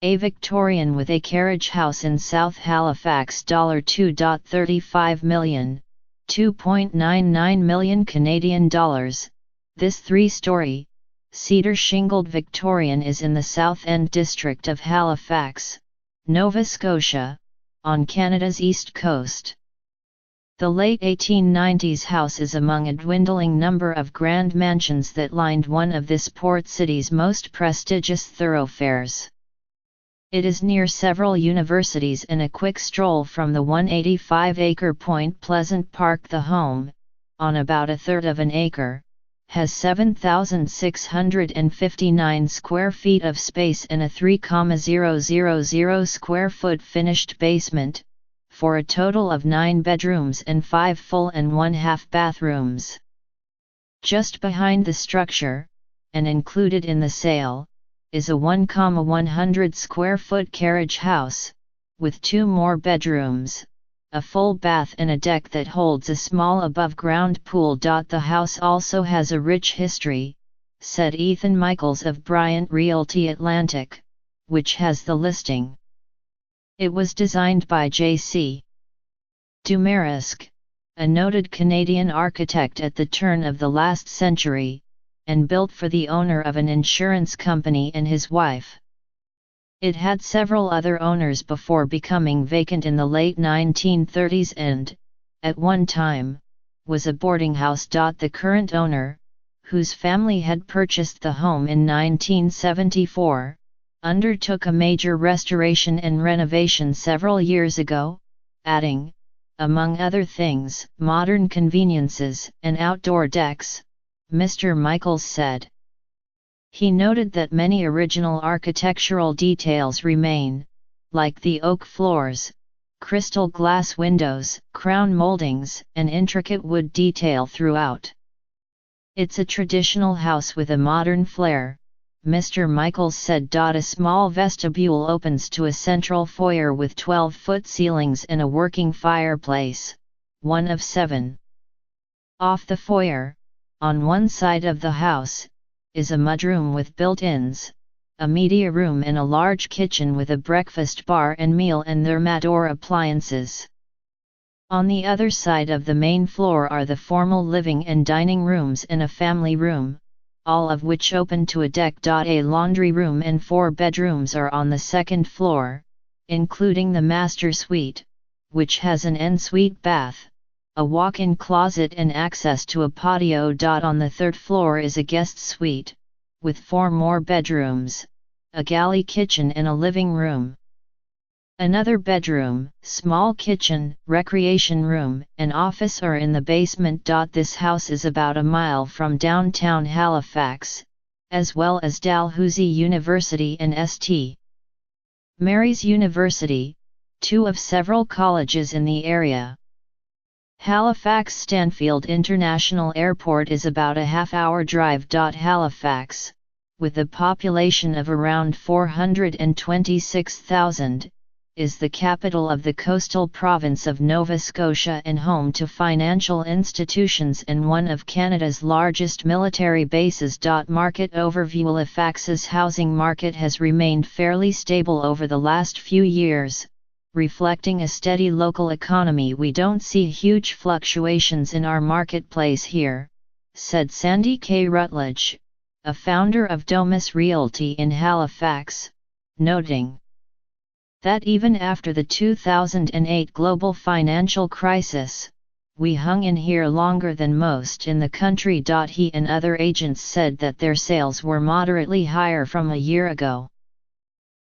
A Victorian with a carriage house in South Halifax $2.35 million, 2.99 million Canadian dollars. This 3-story, cedar-shingled Victorian is in the South End district of Halifax, Nova Scotia, on Canada's east coast. The late 1890s house is among a dwindling number of grand mansions that lined one of this port city's most prestigious thoroughfares. It is near several universities and a quick stroll from the 185-acre Point Pleasant Park. The home, on about a third of an acre, has 7,659 square feet of space and a 3,000 square foot finished basement, for a total of 9 bedrooms and 5 full and 1/2 bathrooms. Just behind the structure, and included in the sale, is a 1,100 square foot carriage house, with 2 more bedrooms, a full bath and a deck that holds a small above-ground pool. The house also has a rich history, said Ethan Michaels of Bryant Realty Atlantic, which has the listing. It was designed by J.C. Dumarisk, a noted Canadian architect at the turn of the last century, and built for the owner of an insurance company and his wife. It had several other owners before becoming vacant in the late 1930s and, at one time, was a boarding house. The current owner, whose family had purchased the home in 1974, undertook a major restoration and renovation several years ago, adding, among other things, modern conveniences and outdoor decks, Mr. Michaels said. He noted that many original architectural details remain, like the oak floors, crystal glass windows, crown moldings, and intricate wood detail throughout. It's a traditional house with a modern flair, Mr. Michaels said. A small vestibule opens to a central foyer with 12-foot ceilings and a working fireplace, one of 7. Off the foyer, on one side of the house, is a mudroom with built-ins, a media room and a large kitchen with a breakfast bar and meal and thermador appliances. On the other side of the main floor are the formal living and dining rooms and a family room, all of which open to a deck. A laundry room and 4 bedrooms are on the second floor, including the master suite, which has an ensuite bath, a walk-in closet and access to a patio. On the third floor is a guest suite, with 4 more bedrooms, a galley kitchen and a living room. Another bedroom, small kitchen, recreation room, and office are in the basement. This house is about a mile from downtown Halifax, as well as Dalhousie University and St. Mary's University, 2 of several colleges in the area. Halifax Stanfield International Airport is about a half-hour drive. Halifax, with a population of around 426,000, is the capital of the coastal province of Nova Scotia and home to financial institutions and one of Canada's largest military bases. Market overview. Halifax's housing market has remained fairly stable over the last few years, reflecting a steady local economy. We don't see huge fluctuations in our marketplace here, said Sandy K. Rutledge, a founder of Domus Realty in Halifax, noting that even after the 2008 global financial crisis, we hung in here longer than most in the country. He and other agents said that their sales were moderately higher from a year ago.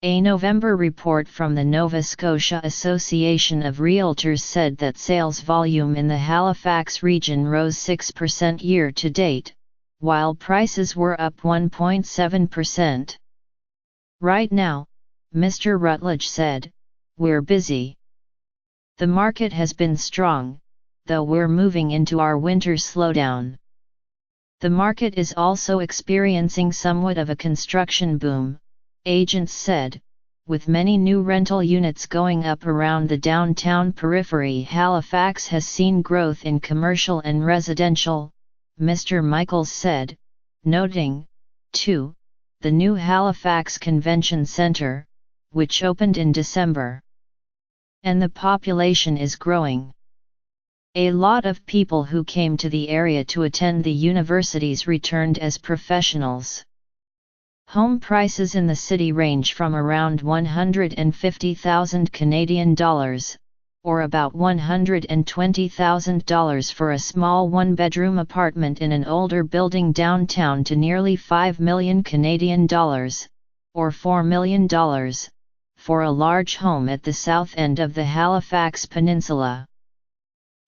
A November report from the Nova Scotia Association of Realtors said that sales volume in the Halifax region rose 6% year-to-date, while prices were up 1.7%. Right now, Mr. Rutledge said, we're busy. The market has been strong, though we're moving into our winter slowdown. The market is also experiencing somewhat of a construction boom, agents said, with many new rental units going up around the downtown periphery. Halifax has seen growth in commercial and residential, Mr. Michaels said, noting, too, the new Halifax Convention Centre, which opened in December. And the population is growing. A lot of people who came to the area to attend the universities returned as professionals. Home prices in the city range from around $150,000 Canadian dollars, or about $120,000 for a small one-bedroom apartment in an older building downtown, to nearly $5 million Canadian dollars, or $4 million, for a large home at the south end of the Halifax Peninsula.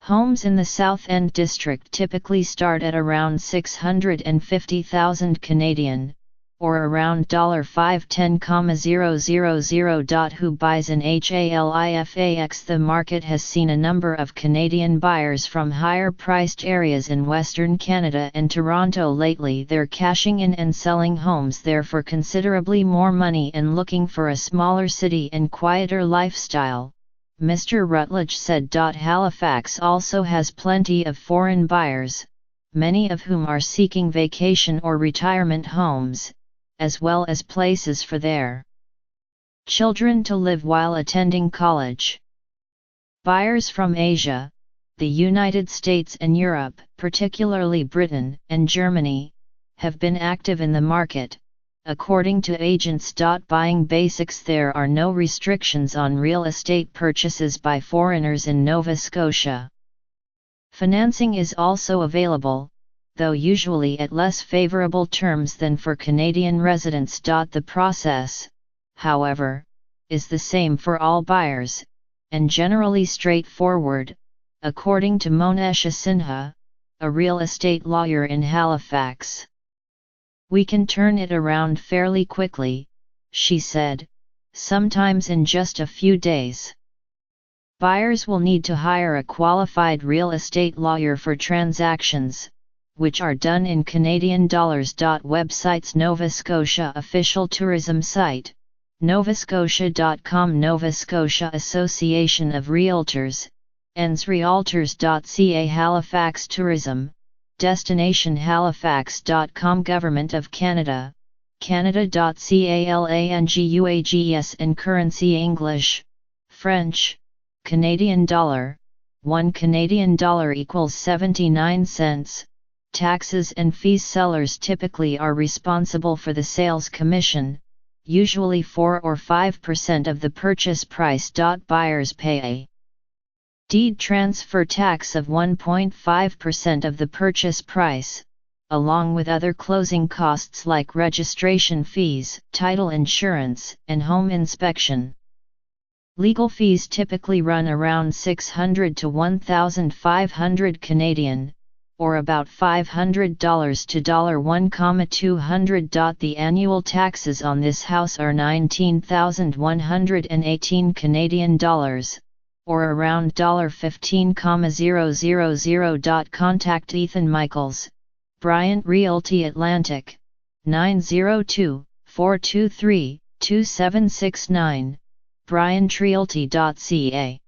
Homes in the South End district typically start at around $650,000 Canadian, or around $510,000. Who buys in Halifax? The market has seen a number of Canadian buyers from higher-priced areas in Western Canada and Toronto lately. They're cashing in and selling homes there for considerably more money and looking for a smaller city and quieter lifestyle, Mr. Rutledge said. Halifax also has plenty of foreign buyers, many of whom are seeking vacation or retirement homes, as well as places for their children to live while attending college. Buyers from Asia, the United States and Europe, particularly Britain and Germany, have been active in the market, according to agents. Buying basics: there are no restrictions on real estate purchases by foreigners in Nova Scotia. Financing is also available, though usually at less favorable terms than for Canadian residents. The process, however, is the same for all buyers, and generally straightforward, according to Monisha Sinha, a real estate lawyer in Halifax. We can turn it around fairly quickly, she said, sometimes in just a few days. Buyers will need to hire a qualified real estate lawyer for transactions, which are done in Canadian dollars. Websites: Nova Scotia official tourism site, novascotia.com, Nova Scotia Association of Realtors, ensrealtors.ca, Halifax Tourism, destination halifax.com, Government of Canada, canada.ca, and currency: English, French, Canadian dollar, 1 Canadian dollar equals 79 cents. Taxes and fees: sellers typically are responsible for the sales commission, usually 4 or 5% of the purchase price. Buyers pay a deed transfer tax of 1.5% of the purchase price, along with other closing costs like registration fees, title insurance, and home inspection. Legal fees typically run around $600 to $1,500 Canadian, or about $500 to $1,200. The annual taxes on this house are $19,118 Canadian dollars, or around $15,000. Contact Ethan Michaels, Bryant Realty Atlantic, 902-423-2769, bryantrealty.ca.